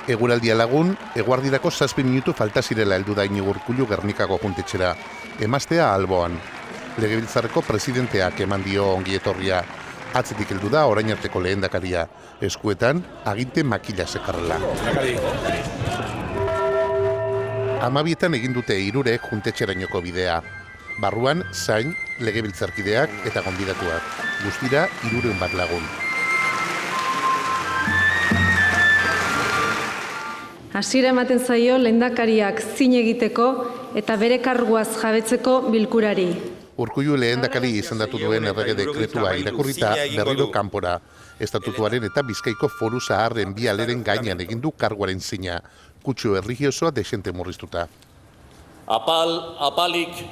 Eguraldia lagun, eguardidako 7 minutu falta zirela heldu da Iñigo Urkullu Gernikako juntetxera, emaztea alboan. Legebiltzarreko presidenteak eman dio ongietorria, atzetik heldu da orain arteko lehendakaria, eskuetan aginte makila sekarrela. 12etan egin dute hirurek juntetxerainoko bidea. Barruan, zain, legebiltzarkideak eta gonbidatuak. Guztira, 300 bat lagun. Hasiera ematen zaio lehendakariak zin egiteko eta bere karguaz jabetzeko bilkurari. Urkullu lehendakari izendatu duen errege dekretua irakurrita berriro kanpora. Estatutuaren eta Bizkaiko Foru Zaharren bi aleren gainean egin du karguaren zina, kutsu erligiosoa desente murriztuta. Apalik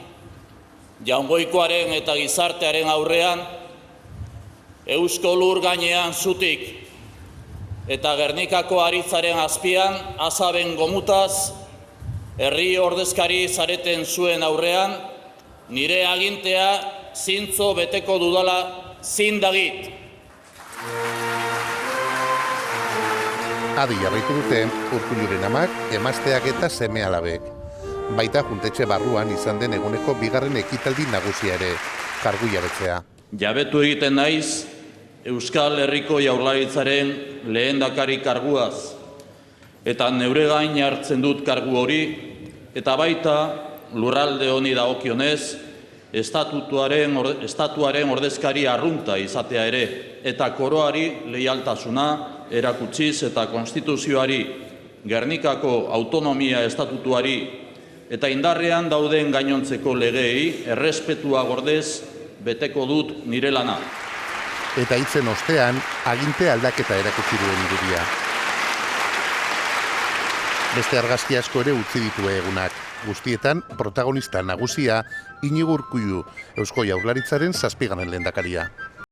jaungoikoaren eta gizartearen aurrean, Eusko Lur gainean zutik eta Gernikako aritzaren azpian azaben gomutaz, herri ordezkari zareten zuen aurrean, nire agintea zintzo beteko dudala zindagit. Adi jarraitu dute Urkulluren amak, emazteak eta seme-alabek. Baita juntetxe barruan izan den eguneko bigarren ekitaldi nagusia ere, kargu jabetzea. Jabetu egiten naiz, Euskal Herriko Jaurlaritzaren lehendakari karguaz, eta neure gain hartzen dut kargu hori, eta baita lurralde honi dagokionez, estatuaren ordezkari arrunta izatea ere, eta koroari leialtasuna erakutsiz eta konstituzioari, Gernikako autonomia estatutuari, eta indarrean dauden gainontzeko legeei errespetua gordez beteko dut nire lana. Eta hitzen ostean, aginte aldaketa erakutsi duen irudia. Beste argazki asko ere utzi ditu egunak. Guztietan, protagonista nagusia Iñigo Urkullu, Eusko Jaurlaritzaren 7. lehendakaria.